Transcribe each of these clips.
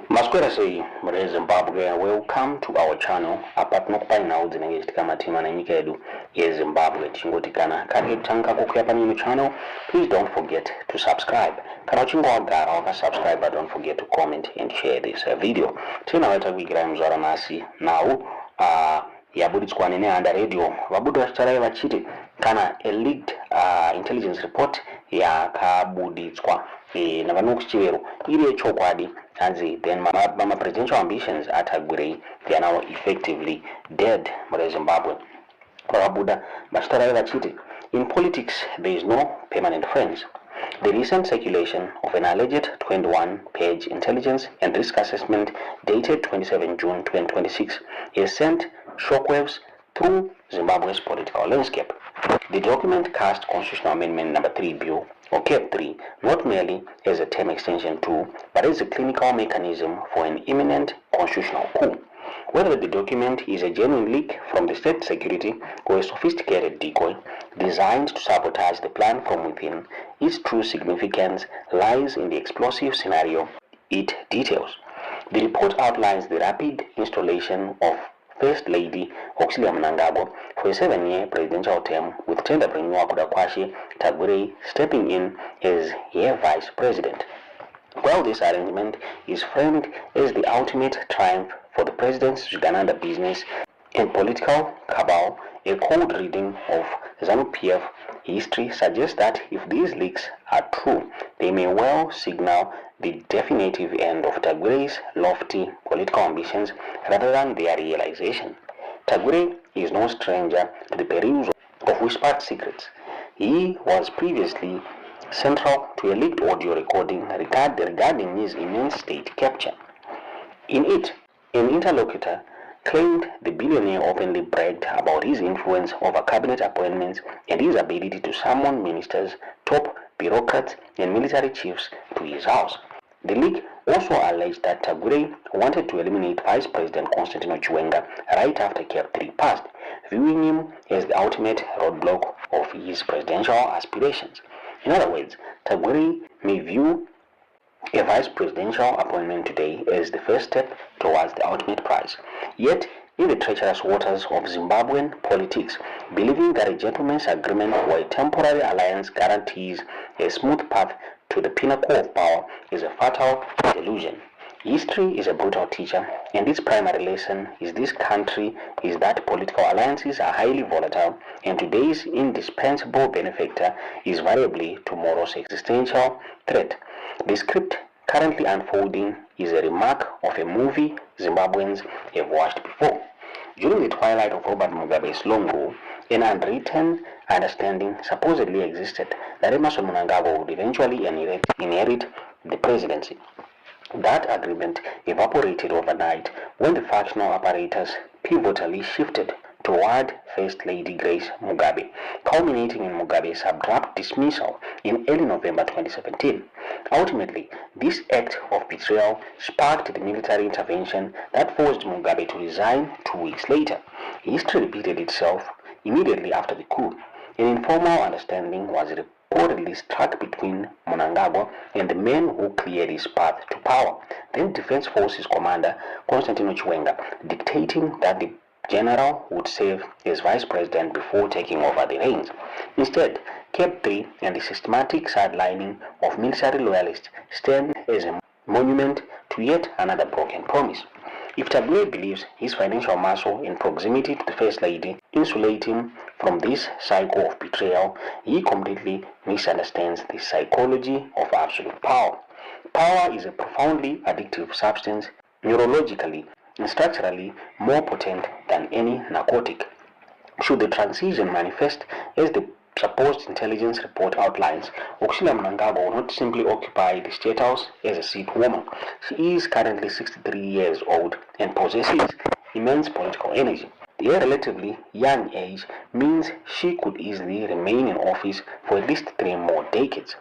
Maskwera sei muri Zimbabwe, welcome to our channel. Apa tinokupai nhau dzinenge chiitika matima nenyika yedu yeZimbabwe tichingoti kana kutanga kukwira pano channel, please don't forget to subscribe. Kana uchinge wagara wakasubscribe, don't forget to comment and share this video. Tinawaita kuigira muzvara nhasi nhau yabuditswa neHanda Radio. Vabuda vachitarai vachiti kana a leaked intelligence report yakabuditswa navanokuchivero iri yechokwadi hanzi then my presidential ambitions at Agwirei, they are now effectively dead muri Zimbabwe. Vabuda vachitarai vachiti in politics there is no permanent friends. The recent circulation of an alleged 21-page intelligence and risk assessment dated 27 June 2026 has sent shockwaves through Zimbabwe's political landscape. The document cast Constitutional Amendment Number 3 Bill, or CAP 3, not merely as a term extension tool, but as a clinical mechanism for an imminent constitutional coup. Whether the document is a genuine leak from the state security or a sophisticated decoy designed to sabotage the plan from within, its true significance lies in the explosive scenario it details. The report outlines the rapid installation of First Lady Chigananda for a 7-year presidential term, with tender renewal Kudakwashi Tagwirei stepping in as her vice president. While this arrangement is framed as the ultimate triumph for the president's Chigananda business and political cabal, a cold reading of ZANU-PF history suggests that if these leaks are true, they may well signal the definitive end of Tagwirei's lofty political ambitions rather than their realization. Tagwirei is no stranger to the perils of whispered secrets. He was previously central to a leaked audio recording regarding his immense state capture. In it, an interlocutor claimed the billionaire openly bragged about his influence over cabinet appointments and his ability to summon ministers, top bureaucrats, and military chiefs to his house. The leak also alleged that Tagwirei wanted to eliminate Vice President Chiwenga right after CAP 3 passed, viewing him as the ultimate roadblock of his presidential aspirations. In other words, Tagwirei may view a vice presidential appointment today as the first step towards the ultimate prize. Yet, in the treacherous waters of Zimbabwean politics, believing that a gentleman's agreement or a temporary alliance guarantees a smooth path to the pinnacle of power is a fatal delusion. History is a brutal teacher, and its primary lesson is that political alliances are highly volatile, and today's indispensable benefactor is variably tomorrow's existential threat. The script currently unfolding is a remark of a movie Zimbabweans have watched before. During the twilight of Robert Mugabe's long rule, an unwritten understanding supposedly existed that Emmerson Mnangagwa would eventually inherit the presidency. That agreement evaporated overnight when the factional apparatus pivotally shifted toward First Lady Grace Mugabe, culminating in Mugabe's abrupt dismissal in early November 2017. Ultimately, this act of betrayal sparked the military intervention that forced Mugabe to resign 2 weeks later. History repeated itself immediately after the coup. An informal understanding was reportedly struck between Mnangagwa and the men who cleared his path to power, then Defense Forces Commander Chiwenga, dictating that the general would serve as vice president before taking over the reins. Instead, CAP 3 and the systematic sidelining of military loyalists stand as a monument to yet another broken promise. If Tagwirei believes his financial muscle and proximity to the First Lady insulate him from this cycle of betrayal, he completely misunderstands the psychology of absolute power. Power is a profoundly addictive substance, neurologically and structurally more potent than any narcotic. Should the transition manifest as the supposed intelligence report outlines, Mnangagwa will not simply occupy the State House as a seat woman. She is currently 63 years old and possesses immense political energy. Her relatively young age means she could easily remain in office for at least 3 more decades.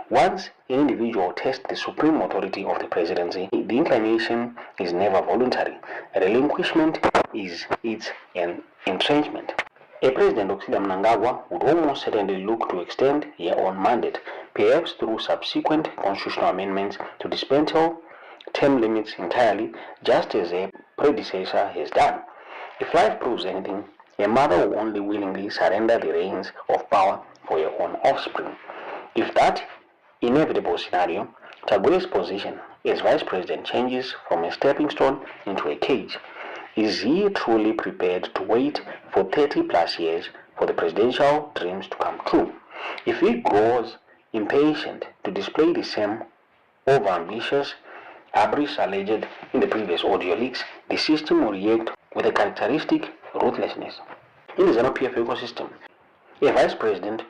Once an individual tests the supreme authority of the presidency, the inclination is never voluntary. Relinquishment is its entrenchment. A President Mnangagwa would almost certainly look to extend her own mandate, perhaps through subsequent constitutional amendments to dismantle term limits entirely, just as a predecessor has done. If life proves anything, a mother will only willingly surrender the reins of power for her own offspring. If that inevitable scenario, Tague's position as vice president changes from a stepping stone into a cage. Is he truly prepared to wait for 30 plus years for the presidential dreams to come true? If he grows impatient to display the same over-ambitious hubris alleged in the previous audio leaks, the system will react with a characteristic ruthlessness. In the ZANU-PF ecosystem, a vice president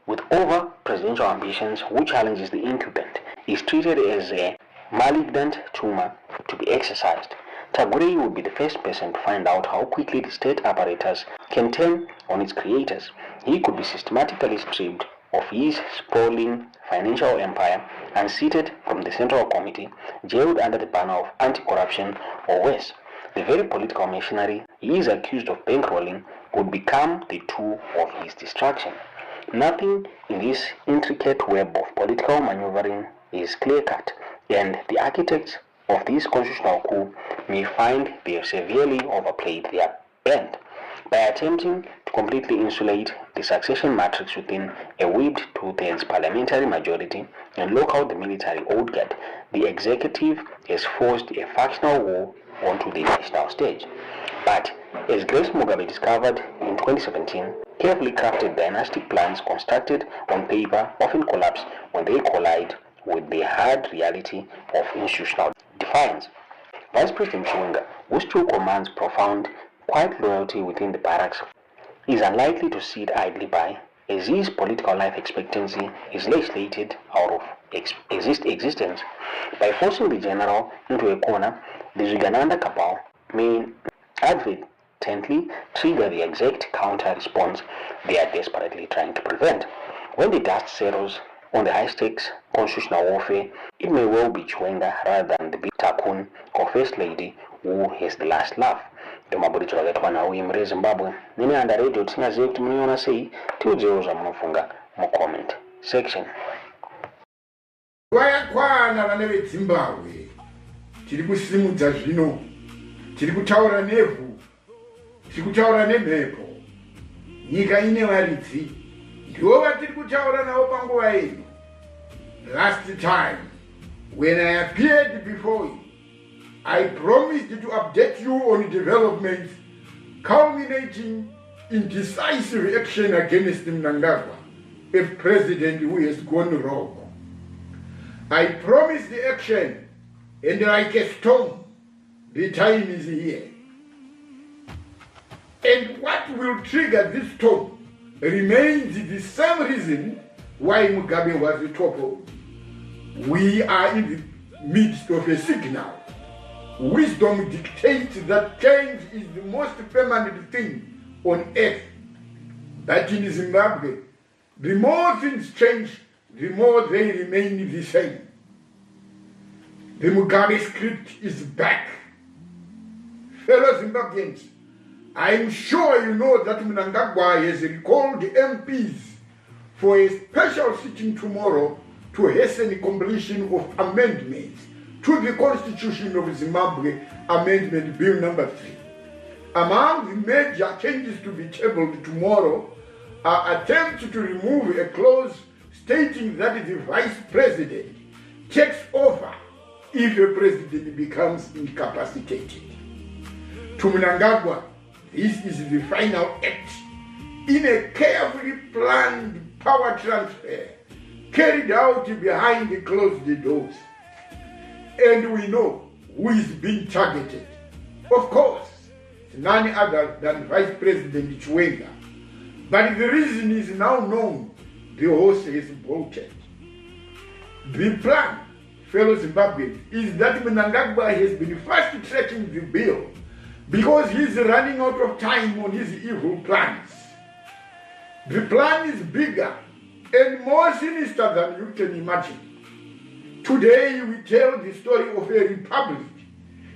with over-presidential ambitions who challenges the incumbent is treated as a malignant tumor to be exercised. Taguei would be the first person to find out how quickly the state apparatus can turn on its creators. He could be systematically stripped of his sprawling financial empire and seated from the Central Committee, jailed under the banner of anti-corruption or worse. The very political machinery he is accused of bankrolling would become the tool of his destruction. Nothing in this intricate web of political maneuvering is clear-cut, and the architects of this constitutional coup may find they have severely overplayed their bent by attempting to completely insulate the succession matrix within a whipped two-thirds parliamentary majority and lock out the military old guard. The executive has forced a factional war onto the national stage. But as Grace Mugabe discovered in 2017, carefully crafted dynastic plans constructed on paper often collapse when they collide with the hard reality of institutional defiance. Vice President Chiwenga, who still commands profound, quiet loyalty within the barracks, is unlikely to sit idly by, as his political life expectancy is legislated out of existence. By forcing the general into a corner, the Chigananda cabal may advertently trigger the exact counter-response they are desperately trying to prevent. When the dust settles on the high-stakes constitutional warfare, it may well be Chiwenga rather than the big tycoon or first lady who has the last laugh. Tomabulito wakati nawe mre Zimbabwe nini anda radio tinyaziye kuti muniona sei tiudzeuza munofunga mu comment section. Wayakwana vana veZimbabwe tiri kusimudza zvino, tiri kutaura nevhu, tiri kutaura nemhepo, nyika ine varidzi, ndivo vatiri kutaura navo panguva ino. Last time when I appeared before you, I promised to update you on developments culminating in decisive action against Mnangagwa, a president who has gone wrong. I promised the action, and like a storm, the time is here. And what will trigger this storm remains the same reason why Mugabe was toppled. We are in the midst of a signal. Wisdom dictates that change is the most permanent thing on earth. But in Zimbabwe, the more things change, the more they remain the same. The Mugabe script is back. Fellow Zimbabweans, I'm sure you know that Mnangagwa has recalled the MPs for a special sitting tomorrow to hasten the completion of amendments to the Constitution of Zimbabwe, Amendment Bill number 3. Among the major changes to be tabled tomorrow are attempts to remove a clause stating that the Vice President takes over if a president becomes incapacitated. To Mnangagwa, this is the final act in a carefully planned power transfer carried out behind the closed doors. And we know who is being targeted. Of course, none other than Vice President Chiwenga. But the reason is now known. The horse is bolted. The plan, fellow Zimbabweans, is that Mnangagwa has been fast-tracking the bill because he's running out of time on his evil plans. The plan is bigger and more sinister than you can imagine. Today we tell the story of a republic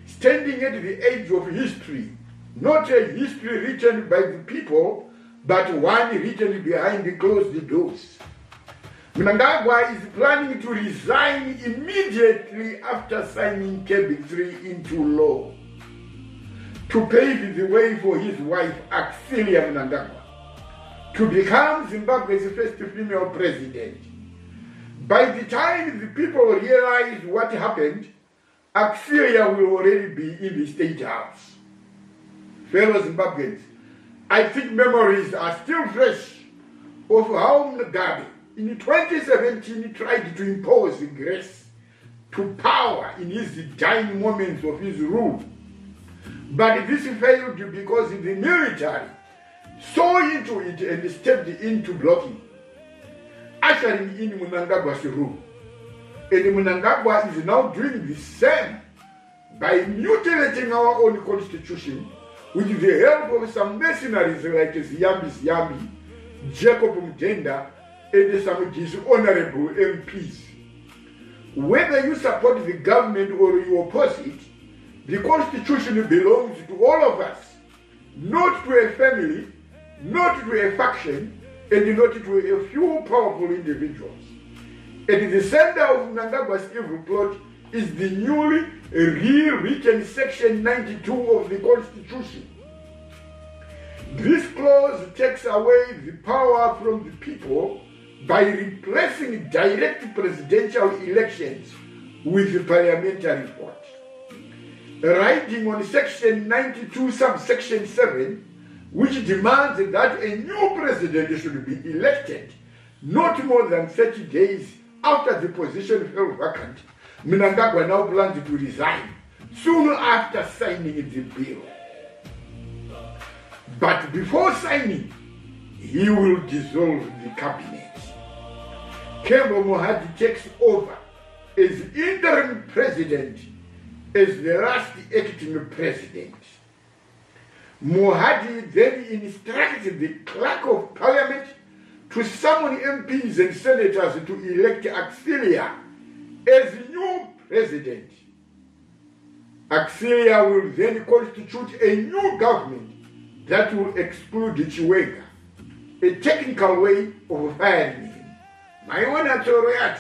standing at the edge of history, not a history written by the people, but one written behind the closed doors. Mnangagwa is planning to resign immediately after signing Cabinet 3 into law to pave the way for his wife, Axilia Mnangagwa, to become Zimbabwe's first female president. By the time the people realize what happened, Axilia will already be in the State House. Fellow Zimbabweans, I think memories are still fresh of how Mugabe in 2017 tried to impose grace to power in his dying moments of his rule. But this failed because the military saw into it and stepped into blocking, ushering in Mnangagwa's rule. And Mnangagwa is now doing the same by mutilating our own constitution with the help of some mercenaries like Ziyambi, Jacob Mjenda, and some of his honorable MPs. Whether you support the government or you oppose it, the constitution belongs to all of us, not to a family, not to a faction, and not to a few powerful individuals. At the center of Mnangagwa's evil plot is the newly rewritten Section 92 of the Constitution. This clause takes away the power from the people by replacing direct presidential elections with parliamentary vote. Writing on Section 92, subsection 7, which demands that a new president should be elected not more than 30 days after the position fell vacant, Mnangagwa now plans to resign soon after signing the bill. But before signing, he will dissolve the cabinet. Kembo Mohadi takes over as interim president, as the last acting president. Mohadi then instructs the clerk of parliament to summon MPs and senators to elect Axilia as new president. Axilia will then constitute a new government that will exclude Chiwenga, a technical way of firing him. My own Atoreatu,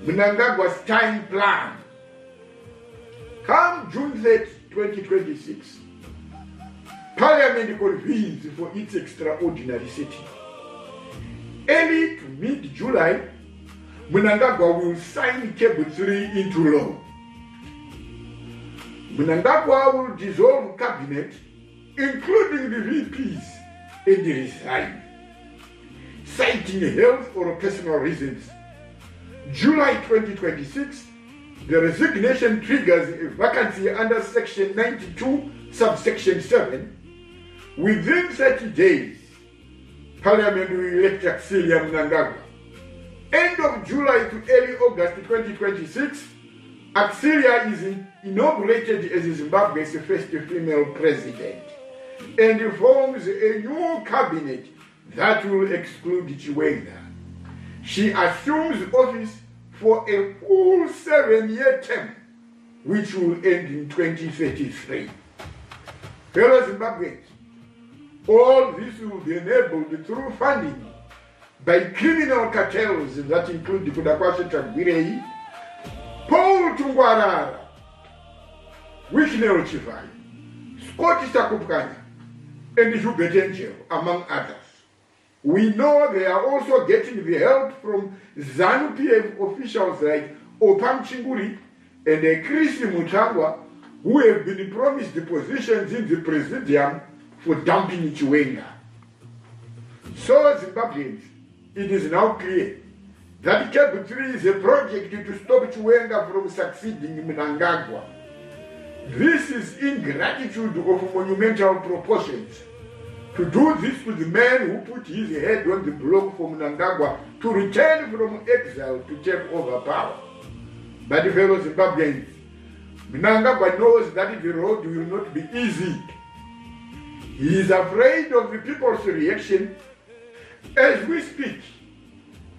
Mnangagwa's time plan. Come June 3rd, 2026, Parliament convenes for its extraordinary sitting. Early to mid-July, Mnangagwa will sign Cabinet 3 into law. Mnangagwa will dissolve cabinet, including the VPs, and resign, citing health or personal reasons. July 2026, the resignation triggers a vacancy under Section 92, subsection 7. Within 30 days, Parliament will elect Axilia Mnangagwa. End of July to early August 2026, Axilia is inaugurated as Zimbabwe's first female president and forms a new cabinet that will exclude Chiwenga. She assumes office for a full 7-year term, which will end in 2033. Fellow Zimbabweans, all this will be enabled through funding by criminal cartels that include Kudakwashe Tagwirei, Paul Tungwarara, Wishneo Chivai, Scott Sakupkanya, and Hubert Angel, among others. We know they are also getting the help from ZANU-PF officials like Opam Chinguri and Chris Mutsvangwa, who have been promised the positions in the presidium for dumping Chiwenga. So, Zimbabweans, it is now clear that Cabinet 3 is a project to stop Chiwenga from succeeding in Mnangagwa. This is ingratitude of monumental proportions. To do this to the man who put his head on the block for Mnangagwa to return from exile to take over power. But fellow Zimbabweans, Mnangagwa knows that the road will not be easy. He is afraid of the people's reaction. As we speak,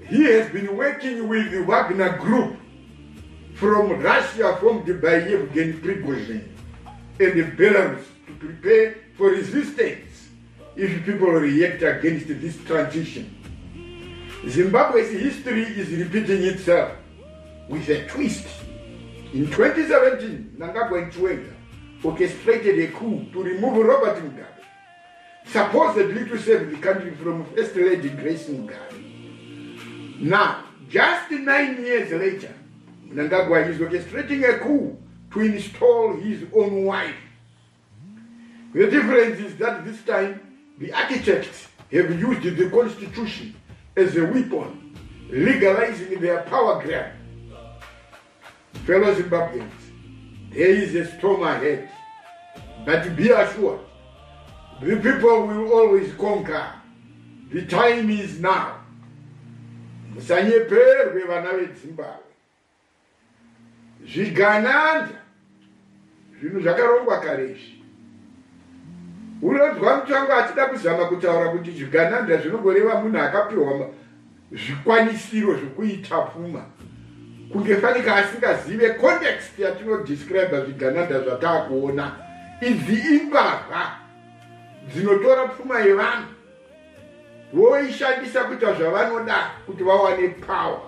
he has been working with the Wagner Group from Russia, formed by Yevgeny Prigozhin, and Belarus to prepare for resistance if people react against this transition. Zimbabwe's history is repeating itself with a twist. In 2017, Mnangagwa and Chiwenga orchestrated a coup to remove Robert Mugabe, supposedly to save the country from First Lady Grace Mugabe. Now, just 9 years later, Mnangagwa is orchestrating a coup to install his own wife. The difference is that this time, the architects have used the constitution as a weapon, legalizing their power grab. Fellow Zimbabweans, there is a storm ahead, but be assured, the people will always conquer. The time is now. Musanyeperwe vana veZimbabwe. Chigananda, zvinhu zvakarongwa kareshi. Unonzwa Mutsvangwa achida kuzama kutaura kuti Chigananda zvinongoreva munhu akapiwa zvikwanisiro zvokuita pfuma. Kunge fanika asingazive context yatinodescribe Chigananda zvataakuona. Idzi imbavha dzinotora pfuma yevanhu voishandisa kuita zvavanoda kuti vawane power.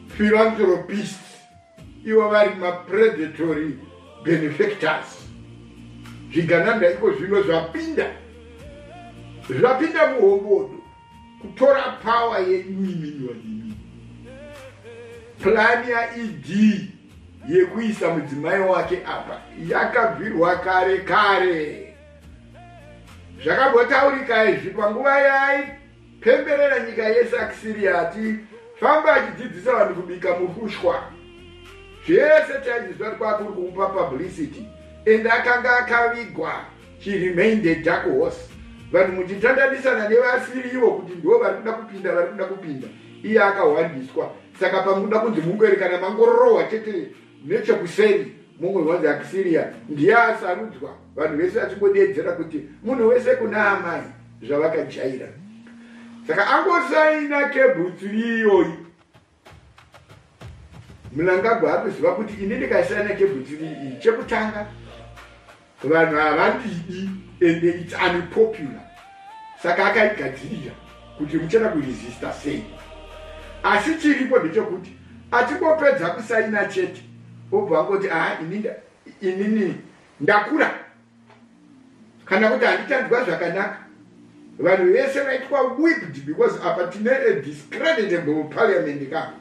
Philanthropists, ivo vari mapredatory benefactors. Chigananda iko zvino zvapinda muhombodo kutora power yenyuimini wanyini. Plani yaED yekuisa mudzimai wake apa yakabvirwa kare. Zvakabotaurika izvi panguva yaipemberera nyika yese akisiria ati famba achidzidzisa vanhu kubika mufushwa. Zvese chaizvizva kwakuri kumupa publicity. And akanga akavigwa, she remained a dark horse. Vanhu muchitandadisana nevasirivo kuti ndo varikuda kupinda. Iye akawandiswa. Saka pamuda kunzi mungoerekana mangorohwa chete nechekuseri mumwe wanzi akisiria ndiye asarudzwa. Vanhu vese vachingodedzera kuti munhu wese kuna amai zvavakajaira. Saka angosaina kebhutsu iyoyi. Mnangagwa akuziva kuti ini ndikasaina kebhutsu iyi chekutanga vanhu havandidi and it's unpopular. Saka akaigadzirira kuti muchada kuresista sei. Asi chiripo ndechekuti achingopedza kusaina chete obva angoti inini ndakura kana kuti handichanzwa zvakanaka. Vanhu vese vaitwa whipped because apa tine a discreditable parliament ka.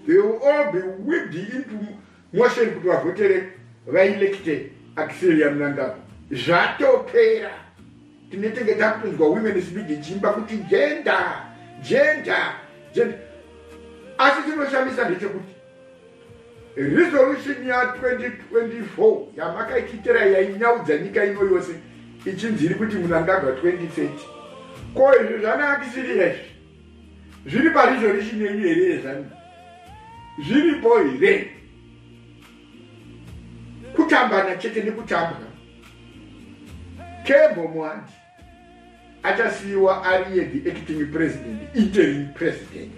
They will all be whipped into motion kuti vavotere vaelecte Akisiria Mnangagwa. Zvatopera. Tinetenge takunzwa women speak ichimba kuti gender. Asi tinoshamisa ndechekuti resolution ya 2024 yamakaitira yainyaudza nyika ino yose ichinziri kuti Mnangagwa 2030. Ko izvo zvanakisirira izvi zviri paresolution yenyu here zvani zviripo here. Kutambana chete nekutambwa. Kembo Mwandi achasiyiwa ari the acting president, interim president.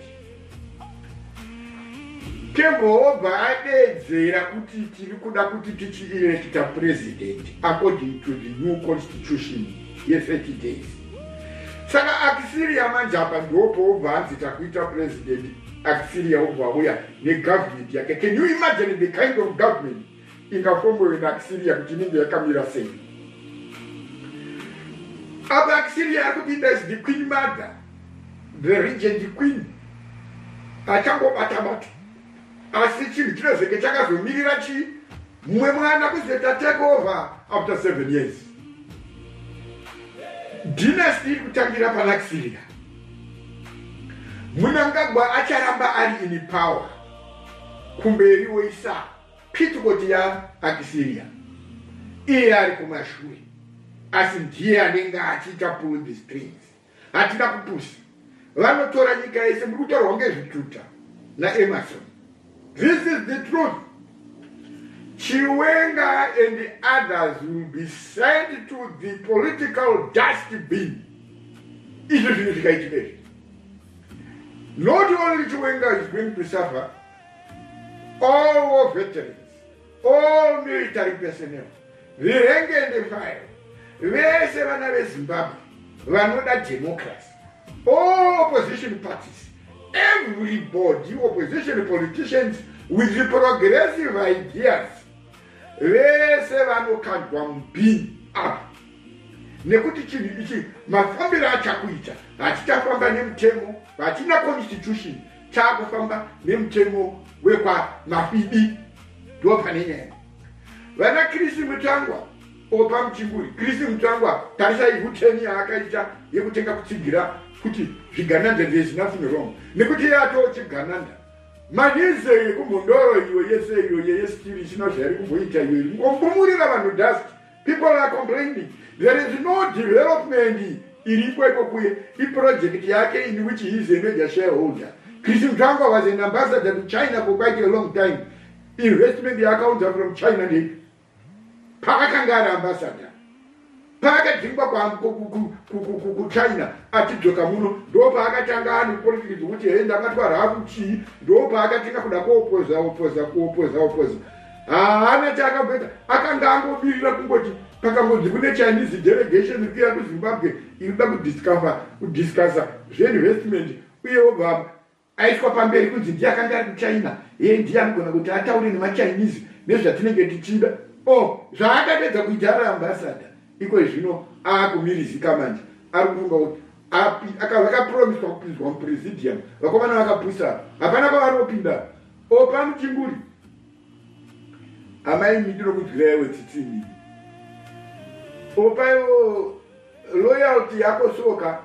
Kembo obva adedzera kuti tiri kuda kuti tichi-electa president according to the new constitution ye30 days. Saka Akisiria manje apa ndopo obva anzi takuita president. Akisiria obva auya negovernment yake. Can you imagine the kind of government ingafombo in Akisiria kuti inenge yakamira sei? Apa Akisiria akupinda as the queen mother, the regent queen. Achangobata. Asi chinhu chinozenge chakazomirira chi mumwe mwana kuzoita take over after 7 years. Dynasty kutangira pana Akisiria. Mnangagwa acharamba ari in power. Kumberi woisa pitikoti ya Akisiria. Iye ari kumashure. Asi ndiye anenge achiita pull the strings. Hatina kupusa. Vanotora nyika yese murikutorwa ngezvituta naEmerson. This is the truth. Chiwenga and the others will be sent to the political dustbin. Not only Chiwenga is going to suffer, all war veterans, all military personnel, the rank and the file, vese vana veZimbabwe vanoda democracy, all opposition parties everybody, opposition politicians with the progressive ideas, vese vanokandwa mupini apa. Nekuti chinhu ichi mafambiro achakuita hatichafamba nemutemo, hatina constitution, chakufamba nemutemo wekwa mafidi. Ndo pane nyaya. Vana Chris Mutsvangwa opa Muchinguri, Chris Mutsvangwa tarisai huteni yaakaita yekutenga kutsigira kuti Chigananda there is nothing wrong. Nekuti yato Chigananda manize yekumhondoro iyo yese iyo yesitiri chino zviri kumboita iyo ngombumurira vanhu dust. People are complaining. There is no development iripo ikokuye project yake in which he is a major shareholder. Chris Mutsvangwa was an ambassador to China for quite a long time. Investment accounts are from China. Pakangara ambassador. Pakadzingwa ku China atidzoka muno ndo paakatanga ani politics kuti enda amatwara akuchi ndo paakatinga kuda kuopoza. Haana chakabveta akanga angobirira kungoti pakangodzi kune Chinese delegation ikuya kuZimbabwe inoda kudiscussa zveinvestment uye obva aiswa pamberi kunzi ndiye akanga ari kuChina ndiye anogona kuti ataure nemachinese nezvatinenge tichida. Zvaakapedza kuita ari ambassador iko zvino akumirizika manje ari kufunga kuti vakapromiswa kupinzwa mupresidium vakomana vakapusana hapana kwavanopinda. Opa Muchinguri amai mitiro kudzirayo tsitsini opayo loyalty yako soka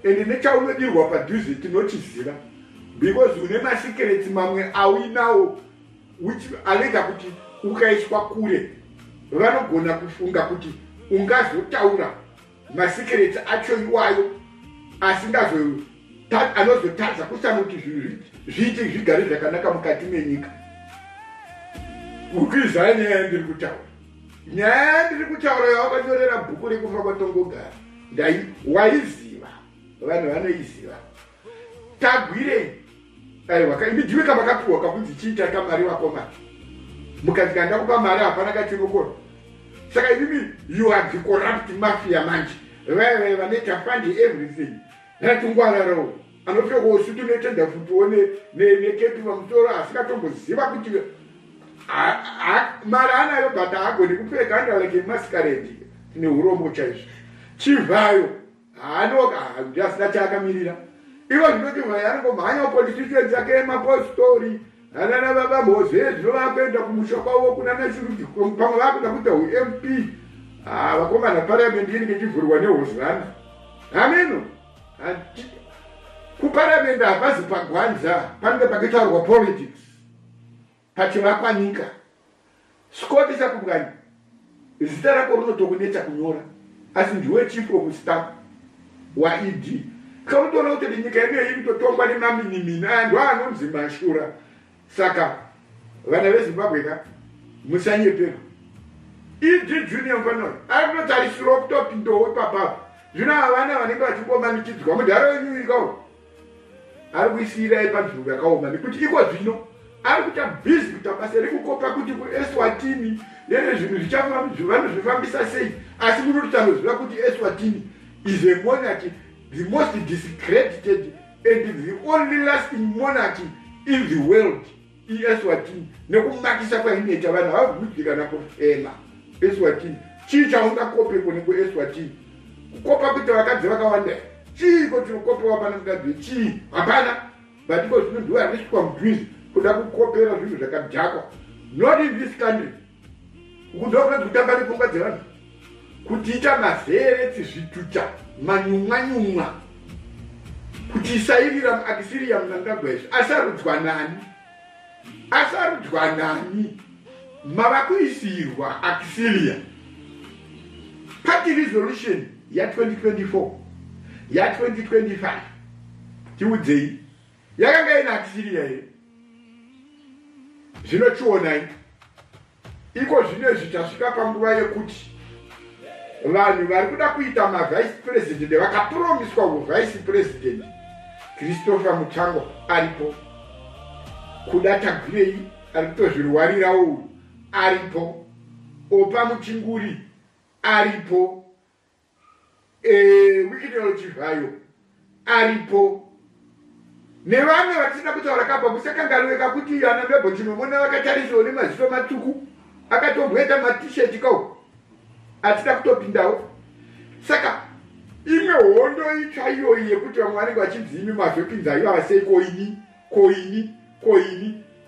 ende nechaunodirwa padhuze tinochiziva because une masecrets mamwe awinawo which alega kuti ukaiswa kure vanogona kufunga kuti ungazotaura masecrets acho iwayo anozotadza kusana kuti zvinhu zviite zvigare zvakanaka mukati menyika. Ukizanya nyaya ndiri kutaura. Nyaya ndiri kutaura yawakanyorera bhuku rekufa kwatongogara. Waiziva. Vanhu vanoiziva. Tagwirei. Aiwa, imidziwe kamakapiwa kakunzi chiita kamari wakomana. Mukati kandakupa mari hapana kachinokona. Saka imimi you are the corrupt mafia manje. Wewe vanoita fund everything. Ratungwararo. Anofika kuosutu netenda futuone nekepi pamusoro asikatomboziva kuti mari anayo but haagoni kupfeka andaleke masquerade neurombo chaizvo. Chivhayo asina chaakamirira. Ivo zvinoti mhai anongomhanya politicians yake mapostori anana baba Mose zvinovakuenda kumusha kwavo kuna nashuruki pamwe vakuda kuita uMP. Vakomana parliament inenge ichivhurwa nehozana. Ameno kuparliament hapazi pagwanza panenge pakitaurwa politics pachivakwa nyika. Scott Sakubwani zita rako rinotokunetsa kunyora asi ndiwe chief of staff waED. Kamutoona kuti nyika yedu iri kutotongwa nemaminimini antu anonzi mashura. Saka vana veZimbabwe musanyepera. ED junior mfano ari kunotarisirwa kutopindawo ipapapo. Zvino havana vanenge vachingomanikidzwa mudhara wenyu ikawo ari kuisiyirai panzvimbo yakaoma nekuti iko zvino ari kuita bhizi kuita basa rekukopa kuti kuEswatini yene zvinhu vanozvifambisa sei. Asi munotanoziva kuti Eswatini is a monarchy, the most discredited and the only lasting monarchy in the world. Eswatini nekumakisa kwainoita vanhu havabvudzikana kufema Eswatini. Chii chaungakopeko nekuEswatini? Kukopa kuti vakadzi vakawanda chiiko chinokopewa pana mukadzi chii? Hapana. But iko zvino ndiwo ariswa mudhuzi kuda kukopera zvinhu zvakadhakwa. Not in this country. Kudoka kutamba nepfungwa dzevanhu kutiita mazeretsi zvituta manyumwa kuti isairira akisiriya Mnangagwa izvi asarudzwa nani mava kuisirwa akisiriya. Party resolution ya 2024 ya 2025 tiudzei yakanga ina akisiriya here. Zvinochionai iko zvinezvi tasvika panguva yekuti vanhu vari kuda kuita mavice president vakapromiswa uvice president. Christopher Mutsvangwa aripo, kuda Tagwirei ari kutozvirwarirawo aripo, Opa Muchinguri aripo, Wikidelo Chivhayo aripo, nevamwe vatisina kutaura kapa musakangarweka kuti ana mbebo tinomona vakatariswa nemaziso matsvuku akatobweta matisheti kau atida kutopindawo. Saka imwe hondo itsva iyoyi yekuti vamwe vanenge vachidzimi mazopinza ivava sei koini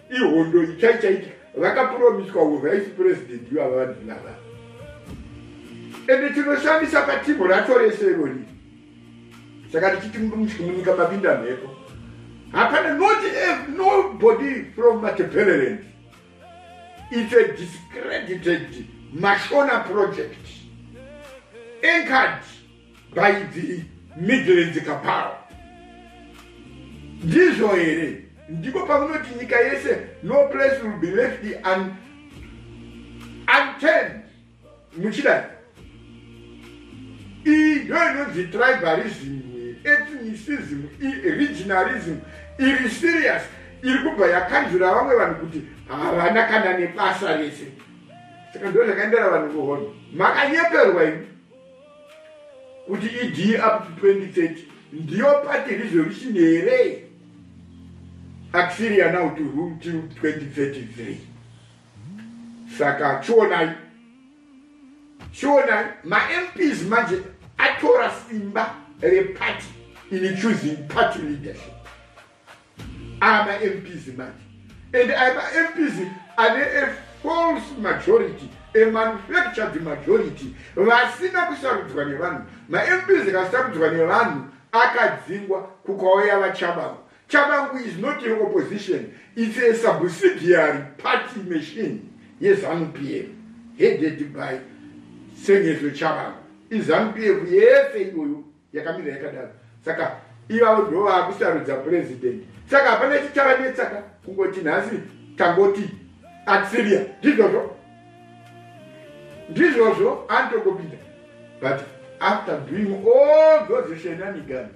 ihondo itsva ichaitika vakapuromiswa uvice president ivava vanhu lava. Ende tinoshamisa patimbo racho rese irori. Saka tichiti munyika mapinda mhepo hapana nobody from Matabeleland. It's a discredited Mashona project anchored by the Midlands Kapao. Ndizvo here ndipo pamunoti nyika yese no place will be left unturned. Muchidai inonzi tribalism, ethnicism, regionalism iri serious, iri kubva yakanzvira vamwe vanhu kuti havana kana nebasa rese. Saka ndo zvakaendera vanhu kuhondo makanyeperwa imi kuti idi up to 2030 ndiyo party resolution here Axeria now to rule till 2033. Saka chionai ma MPs manje atora simba reparty in choosing party leadership. I'm an MPs manje, and I'm an MPs and a false majority, a manufactured majority. Vasina kusarudzwa nevanhu. Ma MPs kasarudzwa nevanhu akadzingwa kukauya vachabangu. Chabangu is not in opposition. It's a subsidiary party machine. Yes, ZANU-PF, headed by Sengezo Chabangu. Is ZANU-PF yese iyoyo yakamira yakadaro. Saka ivo ndo vakusarudza president. Saka hapana chichavadetsaka kungoti nhasi tangoti Axeria ndizvozvo antokopinda. But after doing all those shenanigans,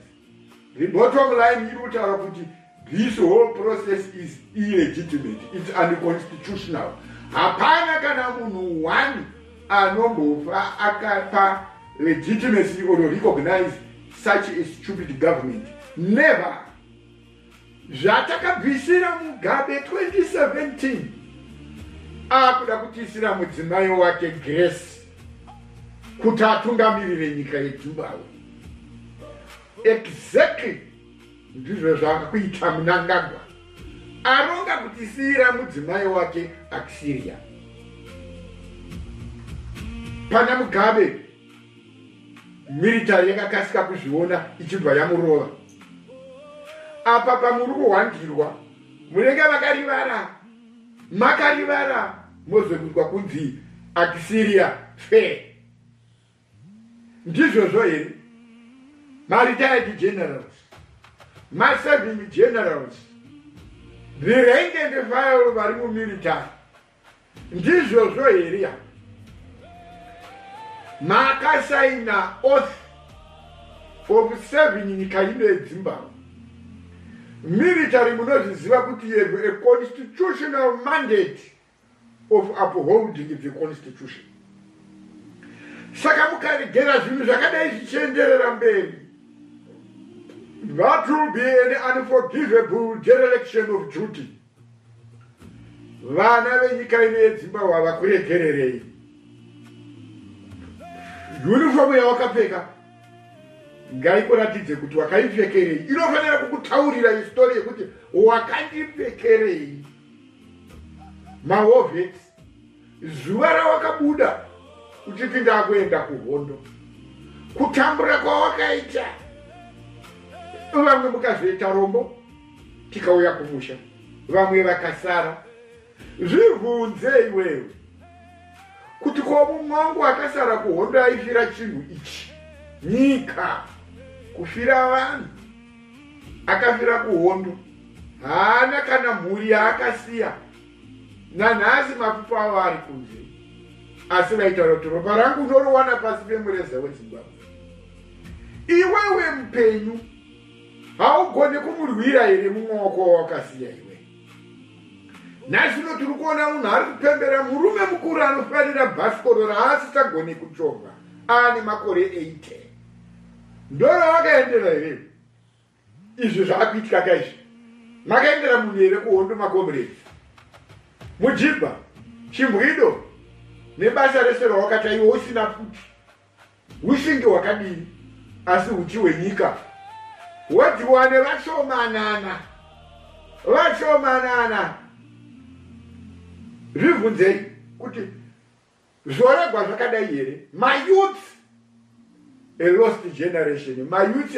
the bottom line is that this whole process is illegitimate. It's unconstitutional. Hapana kana munhu one anombofa akapa legitimacy or recognize such a stupid government. Never. Zvatakabvisira Mugabe 2017 akuda kutisira mudzimai wake Grace kuti atungamirire nyika yeZimbabwe. Exactly ndizvo zvakakuita Mnangagwa aronga kutisira mudzimai wake Axeria. Pana Mugabe military yakakasika kuzviona ichibva yamurova. Apa pamuri kuhwandirwa munenge makarivara mozokuzwa kunzi Axeria fair. Ndizvozvo here ma-retired generals, ma-serving generals, the rank and file vari mumilitary. Ndizvozvo here makasaina oath of serving nyika ino yeZimbabwe. Military munozviziva kuti you have a constitutional mandate of upholding the constitution. Saka mukaregera zvinhu zvakadai zvichienderera mberi, that will be an unforgivable dereliction of duty. Vana venyika ino yeZimbabwe havakuregererei. Uniform yawakapfeka ngaikuratidze kuti wakaipfekerei. Inofanira kukutaurira histori yekuti wakandipfekerei. Mahovhets zuva rawakabuda uchipinda kuenda kuhondo, kutambura kwawakaita. Vamwe mukazoita rombo tikauya kumusha, vamwe vakasara. Zvibvunze iwewe kuti ko mumwe wangu akasara kuhondo aifira chinhu ichi, nyika, kufira vanhu, akafira kuhondo, haana kana mhuri yaakasiya. Nanhasi mapfupa avo ari kunze, asi vaitaura kuti ropa rangu ndoriwana pasi pemureza weZimbabwe. Iwewe mupenyu haugone kumurwira here mumaoko wawakasiya iwe. Nhasi tiri kuona munhu ari kupembera murume mukuru anofarira bhasikoro raasisagone kuchovha aane makore 80. Ndoro wakaendera here izvi zvaakuitika kaizvi. makaendera munhu here kuhondo makomrades mujibva chimbwido nebasa rese rawakata iwe usina futi ushinge wakadini asi uchi hwenyika wodiwane vashomanana zvibvunzei kuti zvoregwa zvakadai here mayouth a lost generation mayouth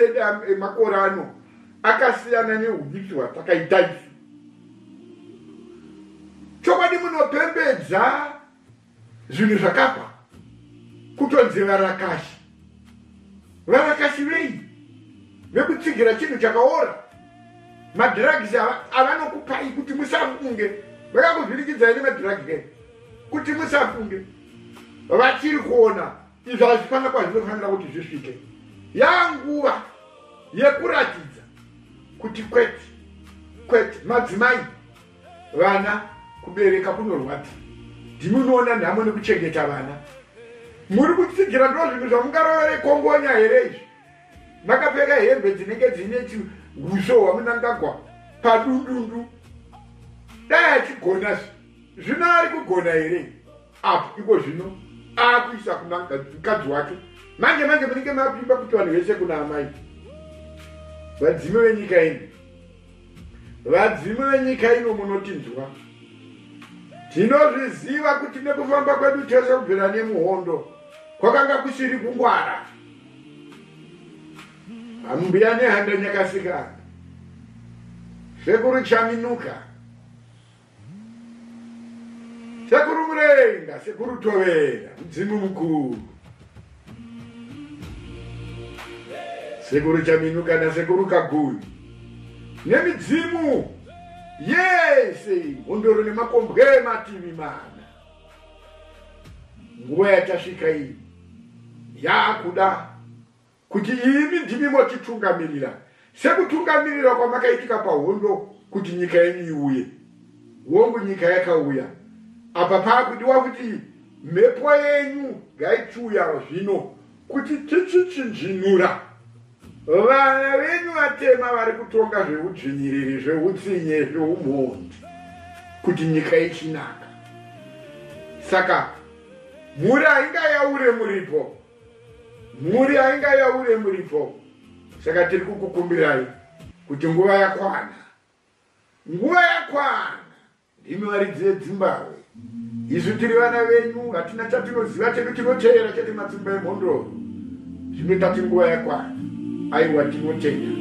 emakore ano akasiyana neudiki hwatakaita isu chokwadi munopembedza zvinhu zvakafa kutonzi varakashi vei vekutsigira chinhu chakaora madhiragisi avanokupai kuti musafunge vakakuvhirikidzai nemadhiragisi kuti musafunge vachiri kuona izvo hazvifana kwazvinofanira kuti zvisvike yanguva yekuratidza kuti kwete madzimai vana kubereka kunorwadza ndimunoona nhamo nekuchengeta vana muri kutsigira ndo zvinhu zvamungarovere kongonya here izvi makapfeka hembe dzinenge dzine chiuso hwamunangagwa padundundu dai achigona zvino ari kugona here apo iko zvino akuisa kuna mukadzi wake manje munenge mapimba kuti vanhu vese kuna amai vadzimi venyika ino munotinzwa tinozviziva kuti nekufamba kwedu tese kubvira nemuhondo kwakanga kusiri kungwara ambuya nehanda nyakasikana sekuru chaminuka sekuru murenga sekuru tovera mudzimu mukuru sekuru chaminuka nasekuru kaguni nemidzimu yese hondoro nemakombwe mativi mana nguva yachasvika iyi yakuda kuti imi ndimi motitungamirira sekutungamirira kwamakaitika pahondo kuti nyika yenyu iuye wongu nyika yakauya apa pakudiwa kuti mhepo yenyu ngaichiuya zvino kuti tichichinjinura vana venyu vatema vari kutonga zveudzvinyiriri zveutsinye zveumhondi kuti nyika ichinaka saka muri ainga yaure muripo saka tiri kukukumbirai kuti nguva yakwana ndimi varidzi Zimbabwe isu tiri vana venyu hatina chatinoziva chedu tinoteera chete matsimba emhondoro zvino tati nguva yakwana aiwa tinotenda